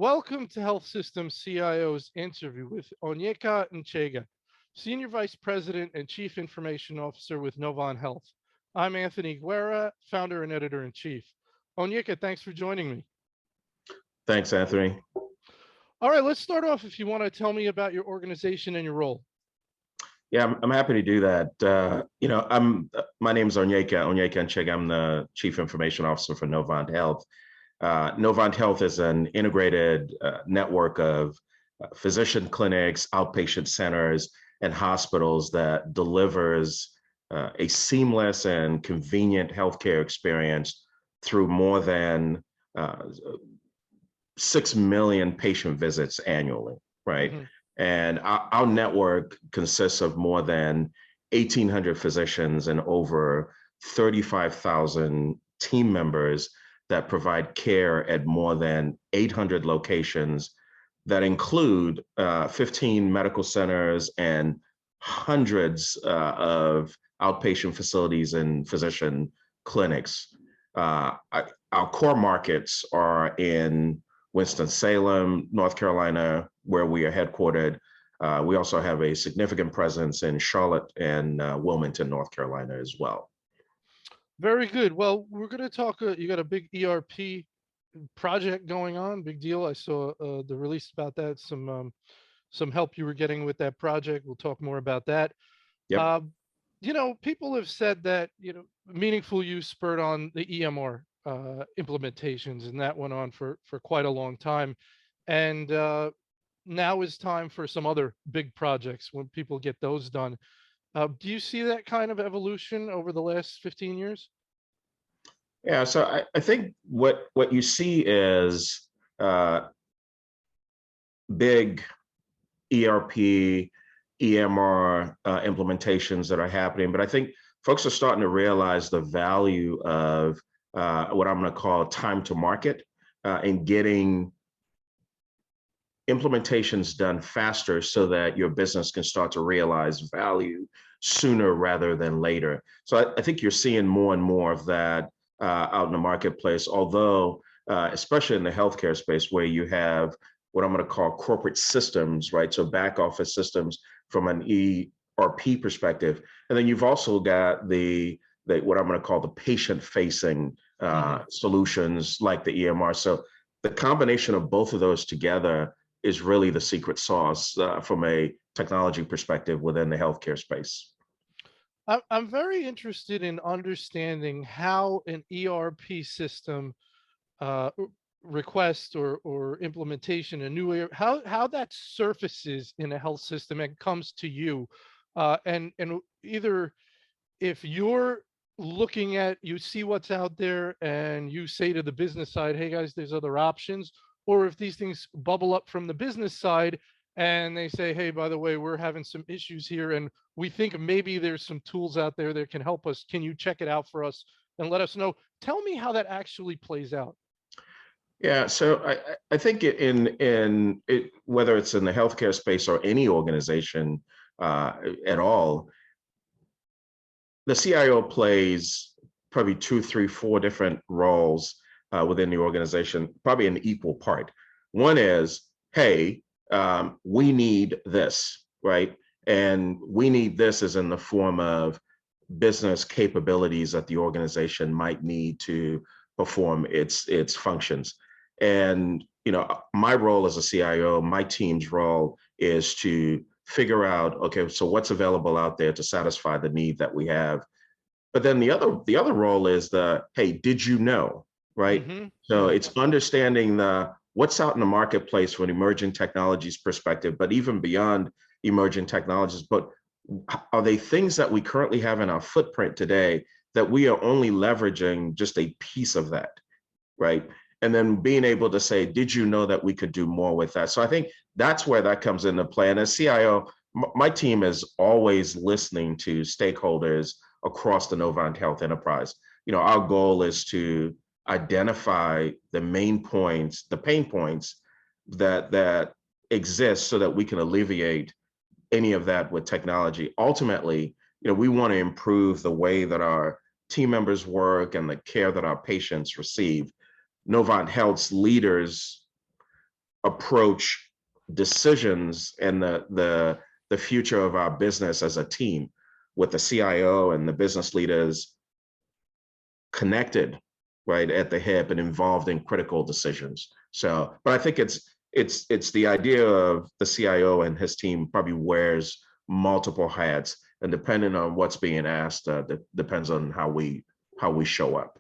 Welcome to Health Systems CIO's interview with Onyeka Nchege, Senior Vice President and Chief Information Officer with Novant Health. I'm Anthony Guerra, Founder and Editor-in-Chief. Onyeka, thanks for joining me. Thanks, Anthony. All right, let's start off if you want to tell me about your organization and your role. Yeah, I'm happy to do that. My name is Onyeka Nchege. I'm the Chief Information Officer for Novant Health. Novant Health is an integrated network of physician clinics, outpatient centers, and hospitals that delivers a seamless and convenient healthcare experience through more than 6 million patient visits annually, right? Mm-hmm. And our network consists of more than 1,800 physicians and over 35,000 team members that provide care at more than 800 locations that include 15 medical centers and hundreds of outpatient facilities and physician clinics. Our core markets are in Winston-Salem, North Carolina, where we are headquartered. We also have a significant presence in Charlotte and Wilmington, North Carolina as well. Very good. Well, we're going to talk, you got a big ERP project going on, big deal. I saw the release about that, some help you were getting with that project. We'll talk more about that. Yep. People have said that, meaningful use spurred on the EMR implementations, and that went on for quite a long time. And now is time for some other big projects when people get those done. Do you see that kind of evolution over the last 15 years? Yeah, so I think what you see is big ERP, EMR implementations that are happening, but I think folks are starting to realize the value of what I'm going to call time to market and getting implementations done faster so that your business can start to realize value sooner rather than later. So I think you're seeing more and more of that out in the marketplace, although especially in the healthcare space where you have what I'm going to call corporate systems, right? So back office systems from an ERP perspective. And then you've also got the what I'm going to call the patient-facing solutions like the EMR. So the combination of both of those together is really the secret sauce from a technology perspective within the healthcare space. I'm very interested in understanding how an ERP system request or implementation, a new how that surfaces in a health system and comes to you, and either if you're looking at, you see what's out there and you say to the business side, hey guys, there's other options, or if these things bubble up from the business side and they say, hey, by the way, we're having some issues here and we think maybe there's some tools out there that can help us. Can you check it out for us and let us know? Tell me how that actually plays out. Yeah, so I think whether it's in the healthcare space or any organization at all, the CIO plays probably 2, 3, 4 different roles within the organization, probably an equal part. One is, hey, we need this, right? And we need this as in the form of business capabilities that the organization might need to perform its functions. And my role as a CIO, my team's role is to figure out, okay, so what's available out there to satisfy the need that we have. But then the other role is hey, did you know, right? Mm-hmm. So it's understanding what's out in the marketplace from an emerging technologies perspective, but even beyond emerging technologies, but are they things that we currently have in our footprint today that we are only leveraging just a piece of that, right? And then being able to say, did you know that we could do more with that? So I think that's where that comes into play. And as CIO, my team is always listening to stakeholders across the Novant Health enterprise. Our goal is to identify the main points, the pain points that exist so that we can alleviate any of that with technology. Ultimately, we want to improve the way that our team members work and the care that our patients receive. Novant Health's leaders approach decisions and the future of our business as a team, with the CIO and the business leaders connected, right, at the hip and involved in critical decisions. So, but I think it's the idea of the CIO and his team probably wears multiple hats, and depending on what's being asked, depends on how we show up.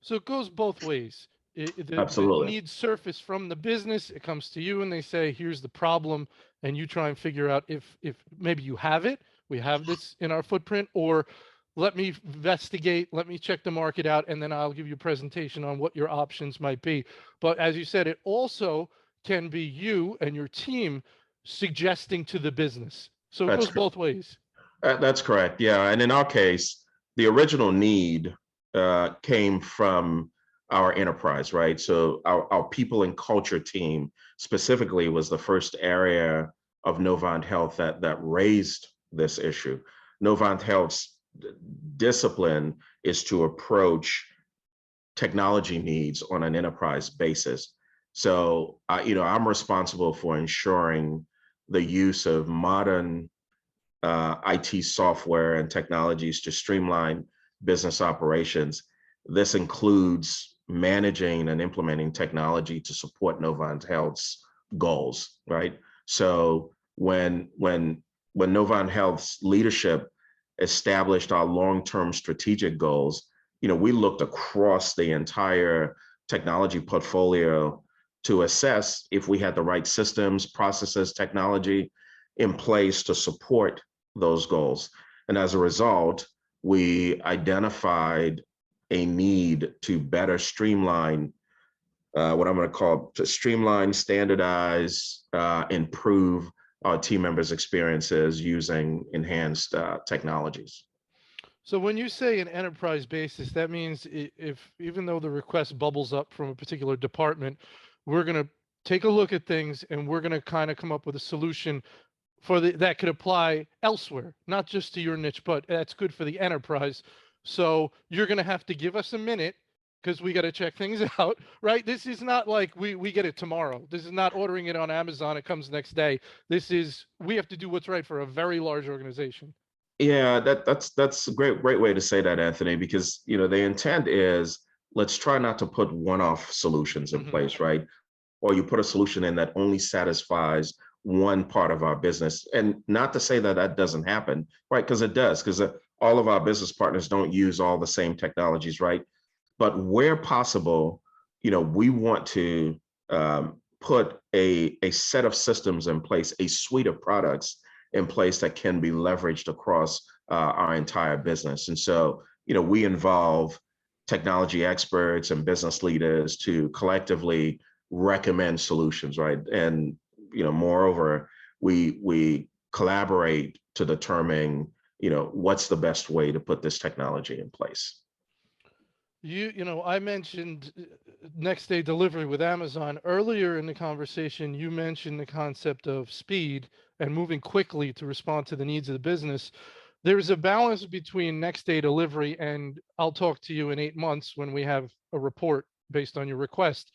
So it goes both ways. The Absolutely. needs surface from the business. It comes to you and they say, here's the problem. And you try and figure out if maybe you have it, we have this in our footprint, or let me investigate, let me check the market out, and then I'll give you a presentation on what your options might be. But as you said, it also can be you and your team suggesting to the business. So it That's goes correct. both ways. That's correct. Yeah, and in our case, the original need came from our enterprise, right? So our people and culture team specifically was the first area of Novant Health that raised this issue. Novant Health's discipline is to approach technology needs on an enterprise basis. So, I'm responsible for ensuring the use of modern IT software and technologies to streamline business operations. This includes managing and implementing technology to support Novant Health's goals, right? So when Novant Health's leadership established our long-term strategic goals, we looked across the entire technology portfolio to assess if we had the right systems, processes, technology in place to support those goals. And as a result, we identified a need to better streamline what I'm going to call to streamline, standardize, improve our team members' experiences using enhanced technologies. So when you say an enterprise basis, that means if even though the request bubbles up from a particular department, we're going to take a look at things and we're going to kind of come up with a solution for that could apply elsewhere, not just to your niche, but that's good for the enterprise. So you're going to have to give us a minute because we got to check things out, right? This is not like we get it tomorrow. This is not ordering it on Amazon. It comes next day. This is, we have to do what's right for a very large organization. Yeah, that's a great way to say that, Anthony, because the intent is, let's try not to put one-off solutions in Mhm. place, right? Or you put a solution in that only satisfies one part of our business. And not to say that that doesn't happen, right? Because it does, because all of our business partners don't use all the same technologies, right? But where possible, we want to put a set of systems in place, a suite of products in place that can be leveraged across our entire business. And so, we involve technology experts and business leaders to collectively recommend solutions, right? And moreover, we collaborate to determine what's the best way to put this technology in place. I mentioned next day delivery with Amazon earlier in the conversation. You mentioned the concept of speed and moving quickly to respond to the needs of the business. There's a balance between next day delivery and I'll talk to you in 8 months when we have a report based on your request.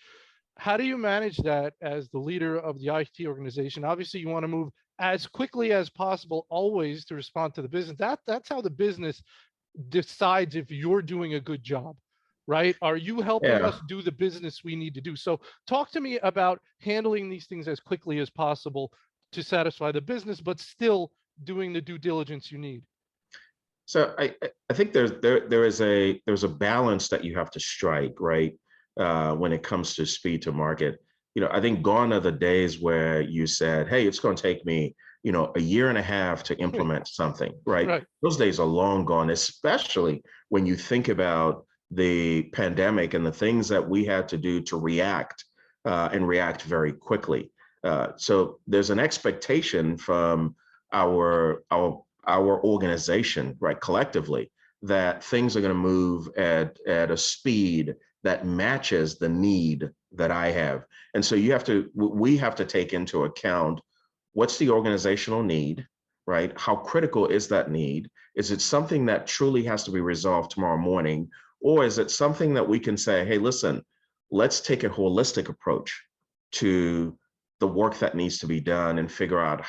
How do you manage that as the leader of the IT organization? Obviously, you want to move as quickly as possible, always to respond to the business. That's how the business decides if you're doing a good job, right? Are you helping Yeah. us do the business we need to do? So talk to me about handling these things as quickly as possible to satisfy the business, but still doing the due diligence you need. So I think there's a balance that you have to strike, right? When it comes to speed to market. I think gone are the days where you said, hey, it's going to take me, a year and a half to implement something, right? Right. Those days are long gone, especially when you think about the pandemic and the things that we had to do to react and react very quickly. So there's an expectation from our organization, right, collectively, that things are going to move at a speed that matches the need that I have. And so we have to take into account what's the organizational need, right? How critical is that need? Is it something that truly has to be resolved tomorrow morning? Or is it something that we can say, hey, listen, let's take a holistic approach to the work that needs to be done and figure out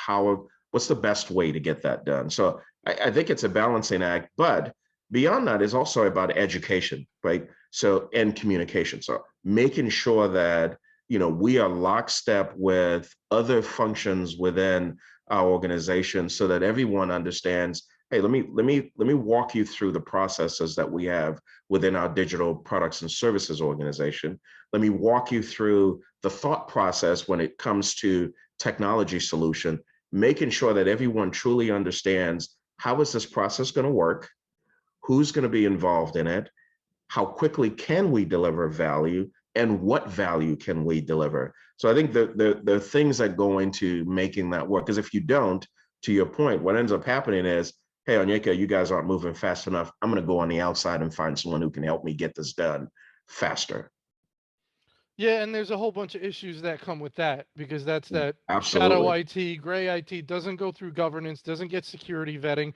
what's the best way to get that done. So I think it's a balancing act, but beyond that is also about education, right? So, and communication. So making sure that, we are lockstep with other functions within our organization so that everyone understands, hey, let me walk you through the processes that we have within our digital products and services organization. Let me walk you through the thought process when it comes to technology solution, making sure that everyone truly understands how is this process going to work, who's going to be involved in it, how quickly can we deliver value, and what value can we deliver. So I think there are things that go into making that work, because if you don't, to your point, what ends up happening is, hey, Onyeka, you guys aren't moving fast enough. I'm going to go on the outside and find someone who can help me get this done faster. Yeah, and there's a whole bunch of issues that come with that, because that's that shadow Absolutely. IT, gray IT, doesn't go through governance, doesn't get security vetting,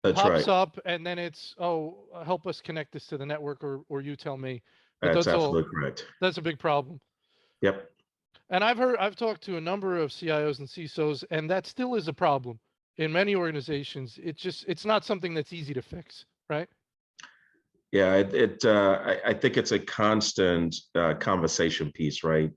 That's pops right. up, and then it's, oh, help us connect this to the network, or you tell me. But That's that's absolutely correct. a big problem. Yep. And I've talked to a number of CIOs and CISOs, and that still is a problem in many organizations. It's not something that's easy to fix, right? Yeah, I think it's a constant conversation piece, right?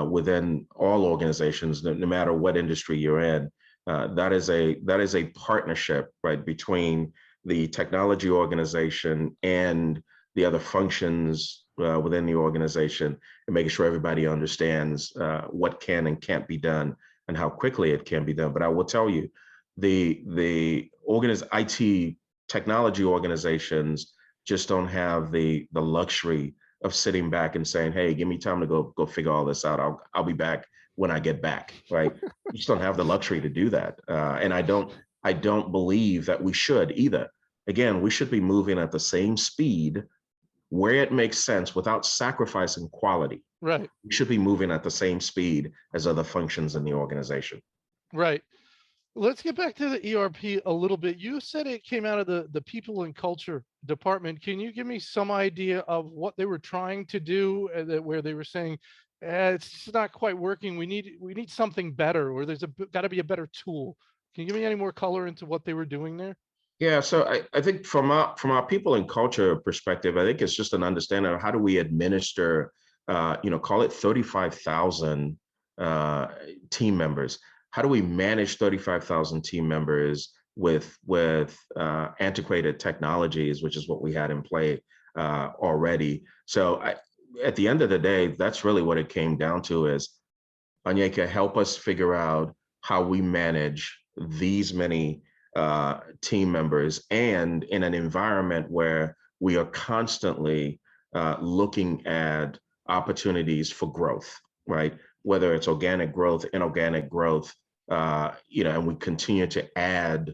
Within all organizations, no matter what industry you're in, that is a partnership, right, between the technology organization and the other functions within the organization, and making sure everybody understands what can and can't be done and how quickly it can be done. But I will tell you, the IT technology organizations just don't have the luxury of sitting back and saying, "Hey, give me time to go figure all this out. I'll be back when I get back." Right? You just don't have the luxury to do that, and I don't believe that we should either. Again, we should be moving at the same speed where it makes sense without sacrificing quality. Right, We should be moving at the same speed as other functions in the organization. right. Let's get back to the ERP a little bit. You said it came out of the people and culture department. Can you give me some idea of what they were trying to do, where they were saying, it's just not quite working. We need something better, or there's got to be a better tool. Can you give me any more color into what they were doing there? Yeah, so I think from our people and culture perspective, I think it's just an understanding of how do we administer, call it 35,000 uh, team members. How do we manage 35,000 team members with antiquated technologies, which is what we had in play already. So at the end of the day, that's really what it came down to is, Onyeka, help us figure out how we manage these many team members, and in an environment where we are constantly looking at opportunities for growth, right? Whether it's organic growth, inorganic growth, and we continue to add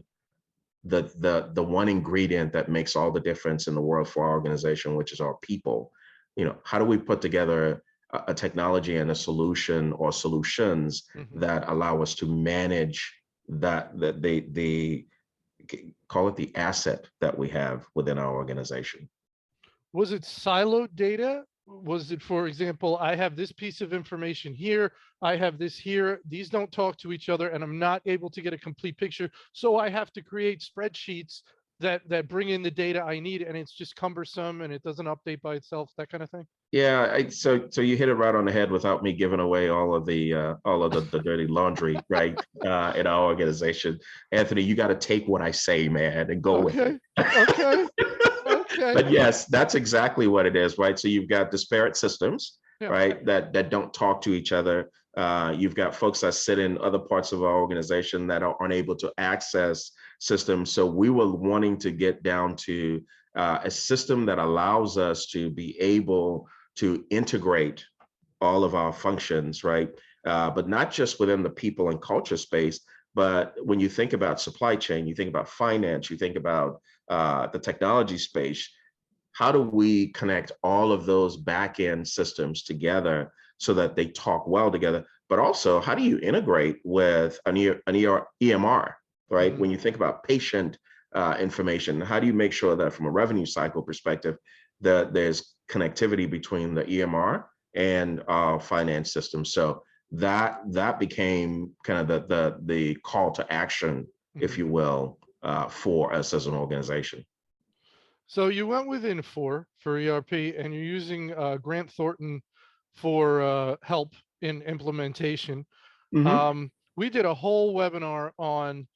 the one ingredient that makes all the difference in the world for our organization, which is our people. How do we put together a technology and a solution or solutions Mhm. that allow us to manage that they call it the asset that we have within our organization? Was it siloed data? Was it, for example, I have this piece of information here, I have this here, these don't talk to each other, and I'm not able to get a complete picture. So I have to create spreadsheets that bring in the data I need, and it's just cumbersome and it doesn't update by itself, that kind of thing? Yeah, so you hit it right on the head without me giving away all of the dirty laundry, right? In our organization. Anthony, you got to take what I say, man, and go with it. Okay. Okay. Okay. But yes, that's exactly what it is, right? So you've got disparate systems, Yeah. right, that don't talk to each other. You've got folks that sit in other parts of our organization that are unable to access systems. So we were wanting to get down to a system that allows us to be able to integrate all of our functions, right? But not just within the people and culture space, but when you think about supply chain, you think about finance, you think about the technology space. How do we connect all of those back end systems together so that they talk well together? But also, how do you integrate with an EMR, right? Mhm. When you think about patient information, how do you make sure that from a revenue cycle perspective, that there's connectivity between the EMR and our finance system? So that became kind of the call to action, if you will, for us as an organization. So you went with Infor for ERP, and you're using Grant Thornton for help in implementation. Mm-hmm. We did a whole webinar on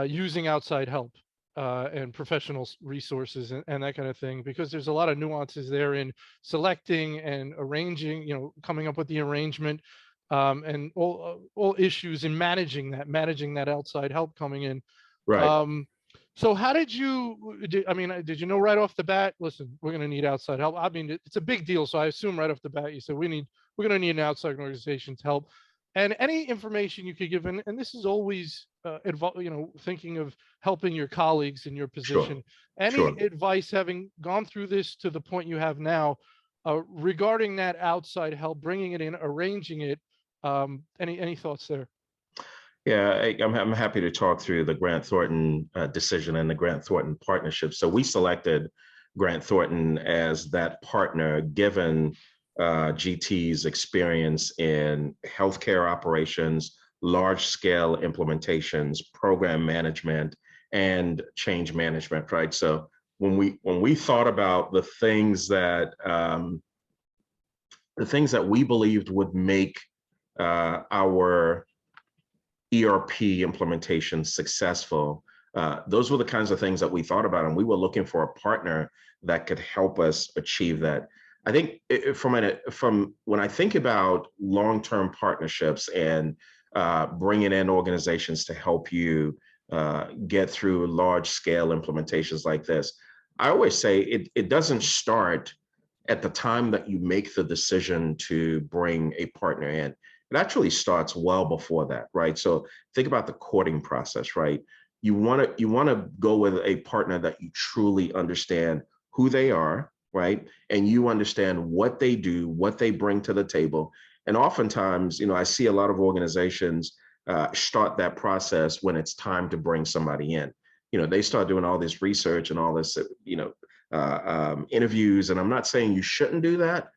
using outside help and professional resources and that kind of thing, because there's a lot of nuances there in selecting and arranging, coming up with the arrangement, and all issues in managing that outside help coming in. Right. So how did you, did you know right off the bat, listen, we're going to need outside help? I mean, it's a big deal. So I assume right off the bat, you said, we're going to need an outside organization to help. And any information you could give, and this is always, thinking of helping your colleagues in your Sure. position, any Sure. advice having gone through this to the point you have now, regarding that outside help, bringing it in, arranging it, any thoughts there? Yeah, I'm happy to talk through the Grant Thornton decision and the Grant Thornton partnership. So we selected Grant Thornton as that partner, given GT's experience in healthcare operations, large scale implementations, program management, and change management. Right. So when we thought about the things that we believed would make our ERP implementation successful, those were the kinds of things that we thought about, and we were looking for a partner that could help us achieve that. I think from when I think about long-term partnerships and bringing in organizations to help you get through large-scale implementations like this, I always say it doesn't start at the time that you make the decision to bring a partner in. It actually starts well before that, right? So think about the courting process, right? You want to go with a partner that you truly understand who they are, right? And you understand what they do, what they bring to the table. And oftentimes, I see a lot of organizations start that process when it's time to bring somebody in. They start doing all this research and all this, interviews. And I'm not saying you shouldn't do that,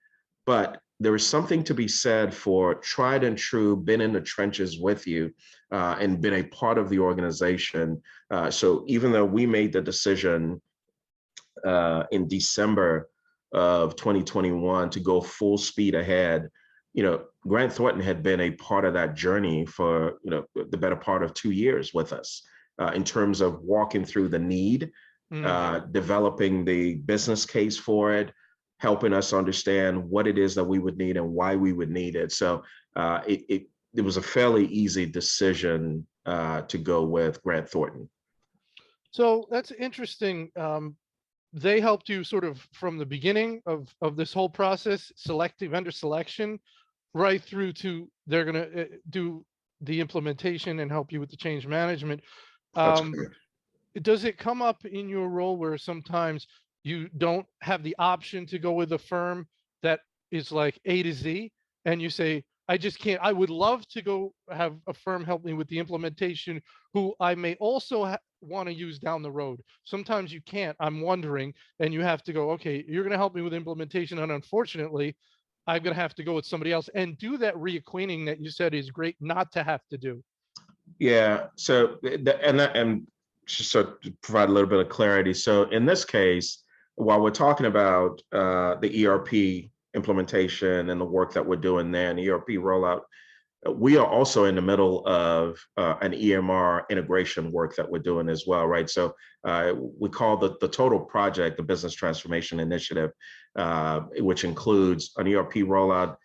but there is something to be said for tried and true, been in the trenches with you, and been a part of the organization. So even though we made the decision in December of 2021 to go full speed ahead, Grant Thornton had been a part of that journey for the better part of 2 years with us, in terms of walking through the need, developing the business case for it, helping us understand what it is that we would need and why we would need it. So it was a fairly easy decision to go with Grant Thornton. So that's interesting. They helped you sort of from the beginning of this whole process, vendor selection, right through to they're going to do the implementation and help you with the change management. Does it come up in your role where sometimes you don't have the option to go with a firm that is like A to Z, and you say, I just can't, I would love to go have a firm help me with the implementation who I may also want to use down the road? Sometimes you can't, I'm wondering, and you have to go, okay, you're going to help me with implementation, and unfortunately, I'm going to have to go with somebody else and do that reacquainting that you said is great not to have to do. Yeah. So, and just so to provide a little bit of clarity. So in this case, while we're talking about the ERP implementation and the work that we're doing there and the ERP rollout, we are also in the middle of an EMR integration work that we're doing as well, right? So we call the total project the Business Transformation Initiative, which includes an ERP rollout,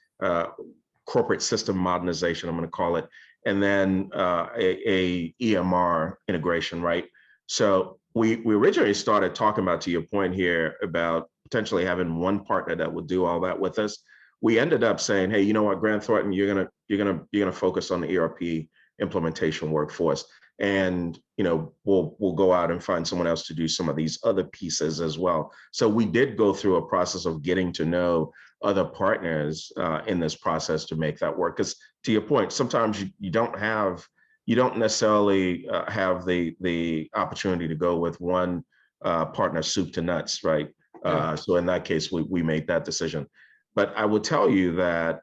corporate system modernization, I'm going to call it, and then a EMR integration, right? So we originally started talking about, to your point here, about potentially having one partner that would do all that with us. We ended up saying, hey, you know what, Grant Thornton, you're gonna focus on the ERP implementation work for us, and we'll go out and find someone else to do some of these other pieces as well. So we did go through a process of getting to know other partners in this process to make that work. Because to your point, sometimes you don't necessarily have the opportunity to go with one partner soup to nuts, right? So in that case, we made that decision. But I will tell you that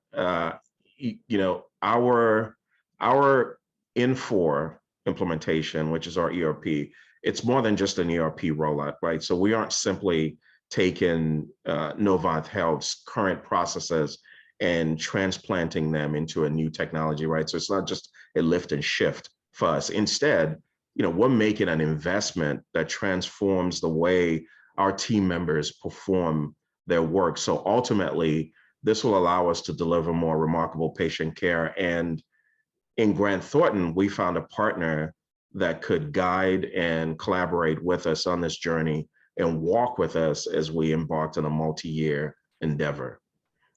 our Infor implementation, which is our ERP, it's more than just an ERP rollout, right? So we aren't simply taking Novant Health's current processes and transplanting them into a new technology, right? So it's not just a lift and shift for us. Instead, we're making an investment that transforms the way our team members perform their work. So ultimately, this will allow us to deliver more remarkable patient care. And in Grant Thornton, we found a partner that could guide and collaborate with us on this journey and walk with us as we embarked on a multi-year endeavor,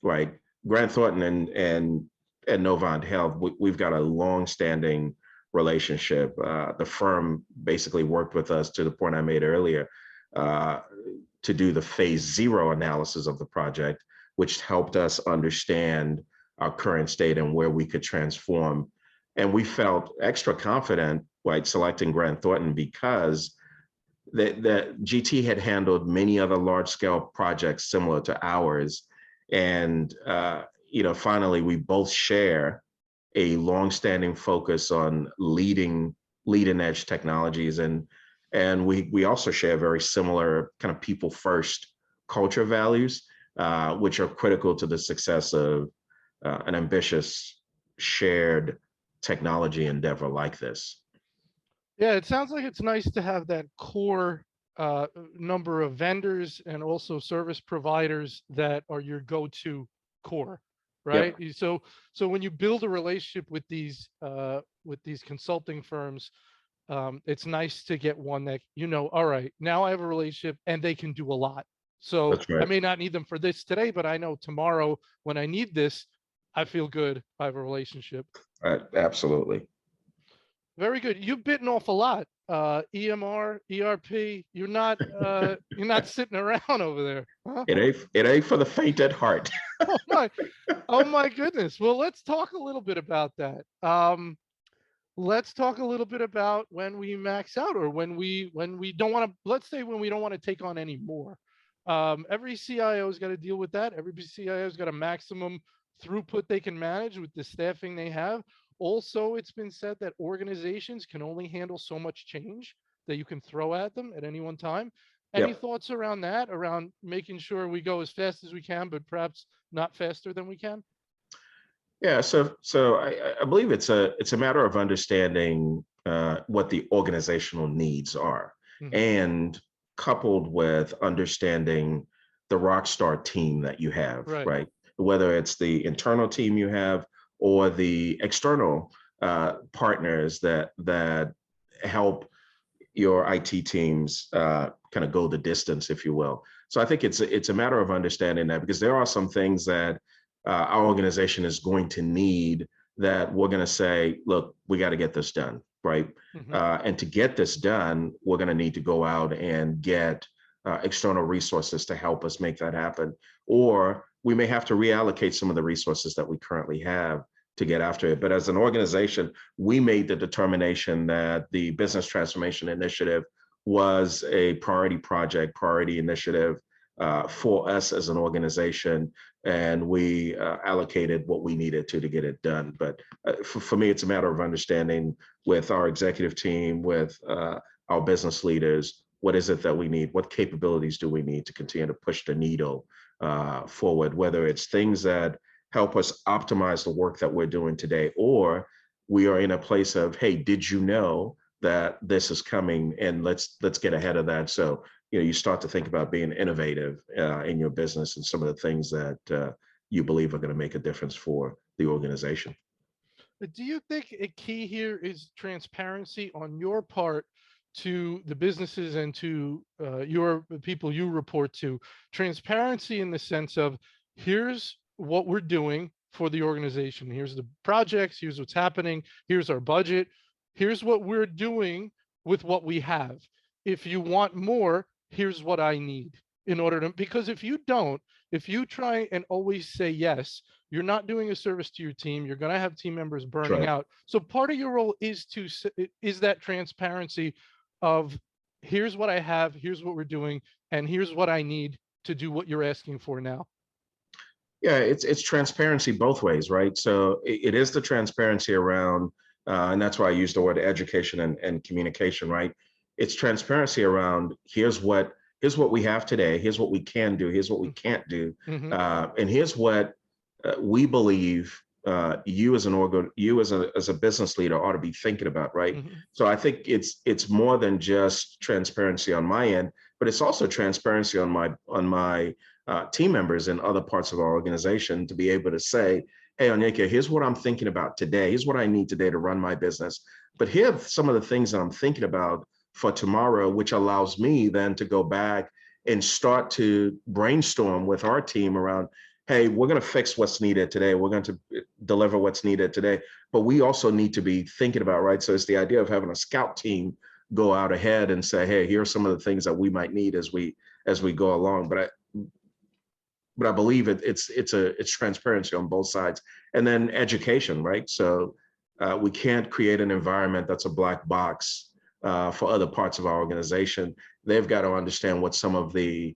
right? Grant Thornton and Novant Health, we've got a long-standing relationship. The firm basically worked with us, to the point I made earlier, to do the phase 0 analysis of the project, which helped us understand our current state and where we could transform. And we felt extra confident, right, selecting Grant Thornton because the GT had handled many other large-scale projects similar to ours. And finally, we both share a long-standing focus on leading-edge technologies, and we also share very similar kind of people-first culture values, which are critical to the success of an ambitious shared technology endeavor like this. Yeah, it sounds like it's nice to have that core number of vendors and also service providers that are your go-to core, right? Yep. So when you build a relationship with these consulting firms, it's nice to get one that, all right, now I have a relationship and they can do a lot. So That's I right. may not need them for this today, but I know tomorrow when I need this, I feel good. I have a relationship. Absolutely. Very good. You've bitten off a lot. EMR, ERP. You're not sitting around over there. Huh? It ain't for the faint at heart. Oh my, oh my goodness. Well, let's talk a little bit about that. Let's talk a little bit about when we max out, or when we don't want to, let's say when we don't want to take on any more. Every CIO's got to deal with that. Every CIO's got a maximum throughput they can manage with the staffing they have. Also, it's been said that organizations can only handle so much change that you can throw at them at any one time. Any Yep. thoughts around that, around making sure we go as fast as we can, but perhaps not faster than we can? Yeah, so I believe it's a matter of understanding what the organizational needs are, Mhm. and coupled with understanding the rock star team that you have, Right. right? Whether it's the internal team you have or the external partners that help your IT teams kind of go the distance, if you will. So I think it's a matter of understanding that, because there are some things that our organization is going to need that we're going to say, look, we got to get this done, right? Mhm. And to get this done, we're going to need to go out and get external resources to help us make that happen. Or we may have to reallocate some of the resources that we currently have to get after it. But as an organization, we made the determination that the business transformation initiative was a priority project, priority initiative for us as an organization, and we allocated what we needed to get it done. But for me, it's a matter of understanding with our executive team, with our business leaders, what is it that we need? What capabilities do we need to continue to push the needle forward? Whether it's things that help us optimize the work that we're doing today, or we are in a place of, hey, did you know that this is coming, and let's get ahead of that. So you start to think about being innovative in your business and some of the things that you believe are going to make a difference for the organization. But do you think a key here is transparency on your part to the businesses and to the people you report to? Transparency in the sense of, here's what we're doing for the organization. Here's the projects. Here's what's happening. Here's our budget. Here's what we're doing with what we have. If you want more, here's what I need in order to, because if you don't, if you try and always say yes, you're not doing a service to your team. You're going to have team members That's burning right. out. So part of your role is that transparency of, here's what I have, here's what we're doing, and here's what I need to do what you're asking for now. Yeah, it's transparency both ways, right? So it is the transparency around, and that's why I use the word education and communication, right? It's transparency around here's what we have today, here's what we can do, here's what we can't do, Mm-hmm. and here's what we believe you as as a business leader ought to be thinking about, right? Mm-hmm. So I think it's more than just transparency on my end, but it's also transparency on my team members in other parts of our organization to be able to say, hey, Onyeka, here's what I'm thinking about today. Here's what I need today to run my business. But here are some of the things that I'm thinking about for tomorrow, which allows me then to go back and start to brainstorm with our team around, hey, we're going to fix what's needed today. We're going to deliver what's needed today. But we also need to be thinking about, right? So it's the idea of having a scout team go out ahead and say, hey, here are some of the things that we might need as we go along. But I believe it's transparency on both sides, and then education, right? So we can't create an environment that's a black box for other parts of our organization. They've got to understand what some of the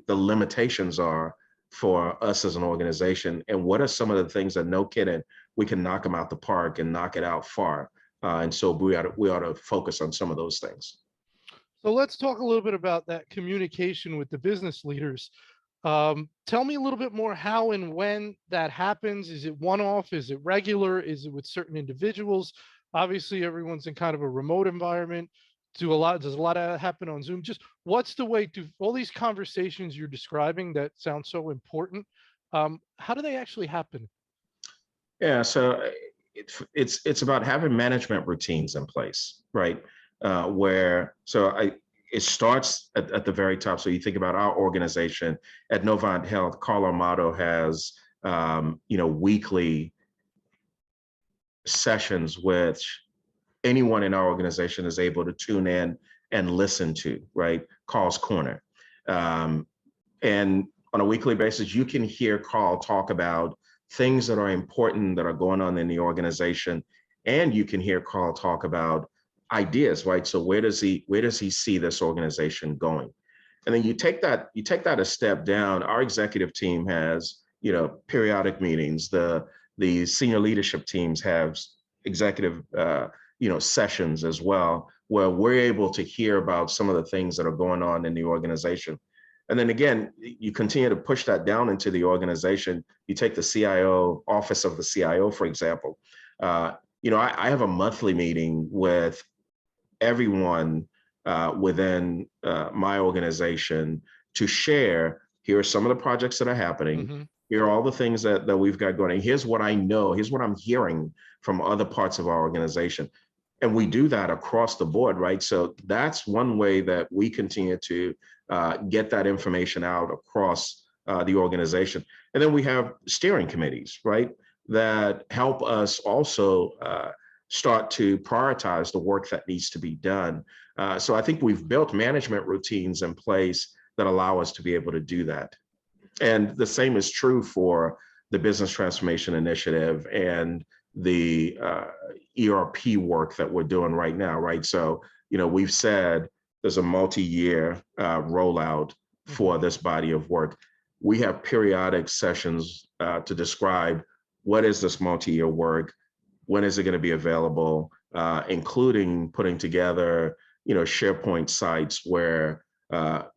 limitations are for us as an organization, and what are some of the things that, no kidding, we can knock them out the park and knock it out far. And so we ought to focus on some of those things. So let's talk a little bit about that communication with the business leaders. Tell me a little bit more how and when that happens. Is it one-off? Is it regular? Is it with certain individuals? Obviously, everyone's in kind of a remote environment. Does a lot of happen on Zoom? Just what's the way to all these conversations you're describing that sound so important? How do they actually happen? Yeah, so it's about having management routines in place, right? Where so I it starts at the very top. So you think about our organization at Novant Health. Carl Armato has weekly sessions which anyone in our organization is able to tune in and listen to, right? Carl's Corner. And on a weekly basis, you can hear Carl talk about things that are important that are going on in the organization. And you can hear Carl talk about ideas, right? So where does he see this organization going? And then you take that a step down. Our executive team has, periodic meetings. The senior leadership teams have executive sessions as well, where we're able to hear about some of the things that are going on in the organization. And then again, you continue to push that down into the organization. You take the CIO, office of the CIO, for example. I have a monthly meeting with everyone within my organization to share, here are some of the projects that are happening. Mm-hmm. Here are all the things that we've got going. And here's what I know. Here's what I'm hearing from other parts of our organization. And we do that across the board, right? So that's one way that we continue to get that information out across the organization. And then we have steering committees, right, that help us also start to prioritize the work that needs to be done. So I think we've built management routines in place that allow us to be able to do that. And the same is true for the business transformation initiative and the ERP work that we're doing right now, right? So, we've said there's a multi-year rollout for this body of work. We have periodic sessions to describe what is this multi-year work, when is it going to be available, including putting together, SharePoint sites where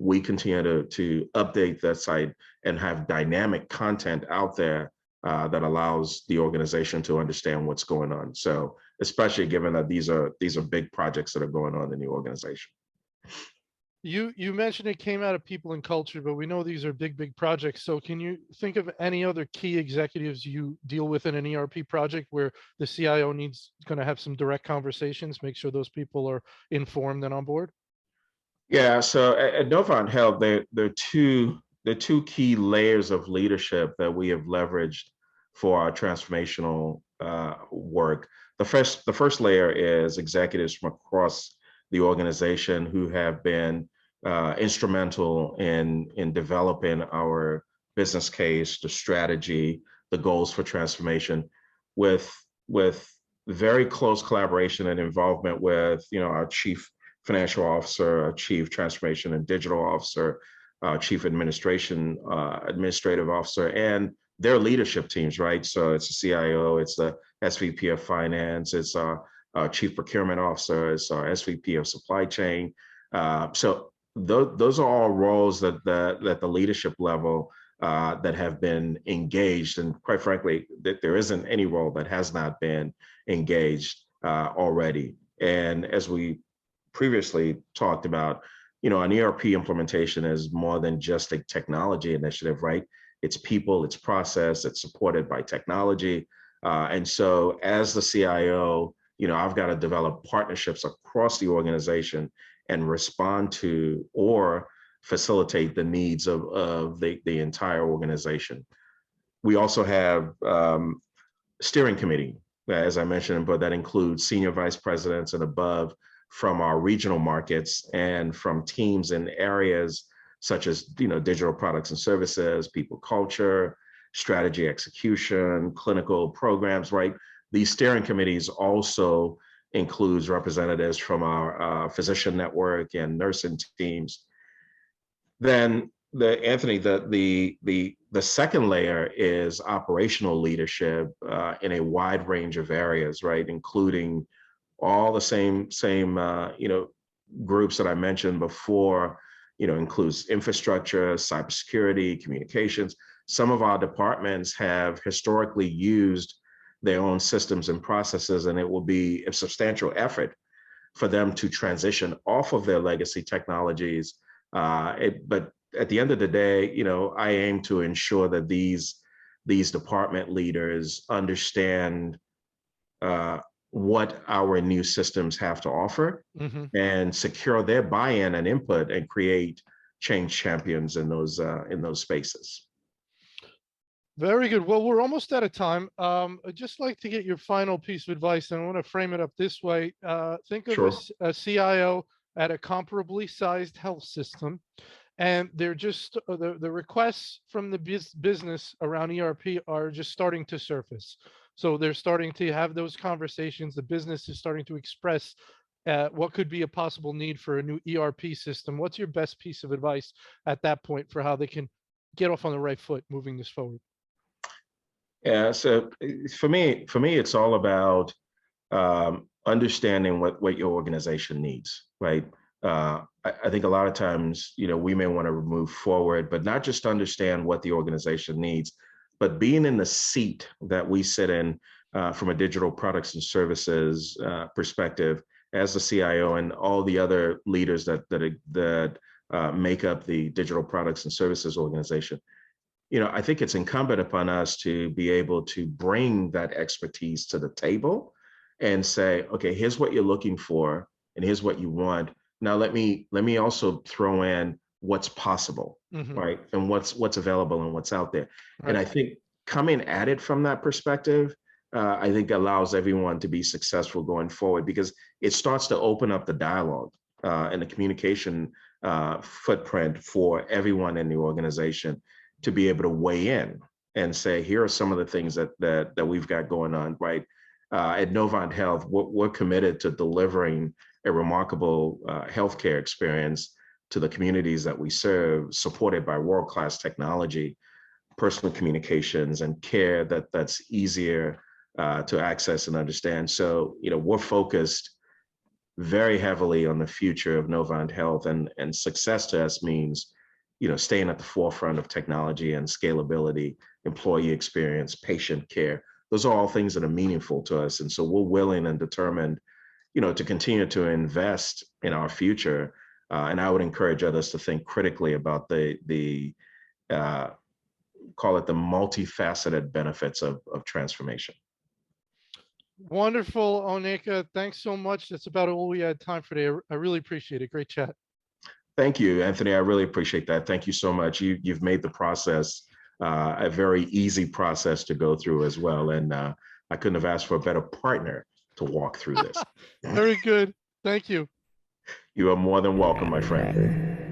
we continue to update that site and have dynamic content out there that allows the organization to understand what's going on. So, especially given that these are big projects that are going on in the organization. You mentioned it came out of people and culture, but we know these are big projects. So can you think of any other key executives you deal with in an ERP project where the CIO going to have some direct conversations, make sure those people are informed and on board? Yeah, so at Novant Health, there are two key layers of leadership that we have leveraged for our transformational work. The first layer is executives from across the organization who have been instrumental in developing our business case, the strategy, the goals for transformation, with very close collaboration and involvement with our chief financial officer, our chief transformation and digital officer, chief administrative officer, and their leadership teams, right? So it's the CIO, it's the SVP of finance, it's our chief procurement officer, it's our SVP of supply chain. So those are all roles that the leadership level that have been engaged, and quite frankly, that there isn't any role that has not been engaged already. And as we previously talked about, an ERP implementation is more than just a technology initiative, right? It's people, it's process, it's supported by technology. And so as the CIO, I've got to develop partnerships across the organization and respond to or facilitate the needs of the entire organization. We also have steering committee, as I mentioned, but that includes senior vice presidents and above from our regional markets and from teams in areas such as digital products and services, people culture, strategy execution, clinical programs, right? These steering committees also includes representatives from our physician network and nursing teams. Then the second layer is operational leadership in a wide range of areas, right? Including all the same groups that I mentioned before, includes infrastructure, cybersecurity, communications. Some of our departments have historically used their own systems and processes, and it will be a substantial effort for them to transition off of their legacy technologies. But at the end of the day, I aim to ensure that these department leaders understand what our new systems have to offer, and secure their buy-in and input and create change champions in those spaces. Very good. Well, we're almost out of time. I'd just like to get your final piece of advice, and I want to frame it up this way. Think of Sure. a CIO at a comparably sized health system, and they're just the requests from the business around ERP are just starting to surface. So they're starting to have those conversations. The business is starting to express what could be a possible need for a new ERP system. What's your best piece of advice at that point for how they can get off on the right foot moving this forward? Yeah, so for me, it's all about understanding what your organization needs, right? I think a lot of times, we may want to move forward, but not just understand what the organization needs, but being in the seat that we sit in from a digital products and services perspective, as the CIO and all the other leaders that make up the digital products and services organization. I think it's incumbent upon us to be able to bring that expertise to the table and say, okay, here's what you're looking for, and here's what you want. Now let me also throw in what's possible, right? And what's available and what's out there. Right. And I think coming at it from that perspective, I think allows everyone to be successful going forward, because it starts to open up the dialogue and the communication footprint for everyone in the organization to be able to weigh in and say, here are some of the things that we've got going on, right? At Novant Health, we're committed to delivering a remarkable healthcare experience to the communities that we serve, supported by world-class technology, personal communications, and care that's easier to access and understand. So, we're focused very heavily on the future of Novant Health, and success to us means, staying at the forefront of technology and scalability, employee experience, patient care. Those are all things that are meaningful to us. And so we're willing and determined, to continue to invest in our future. And I would encourage others to think critically about the call it the multifaceted benefits of transformation. Wonderful, Onyeka. Thanks so much. That's about all we had time for today. I really appreciate it. Great chat. Thank you, Anthony. I really appreciate that. Thank you so much. You've made the process a very easy process to go through as well. And I couldn't have asked for a better partner to walk through this. Very good. Thank you. You are more than welcome, my friend.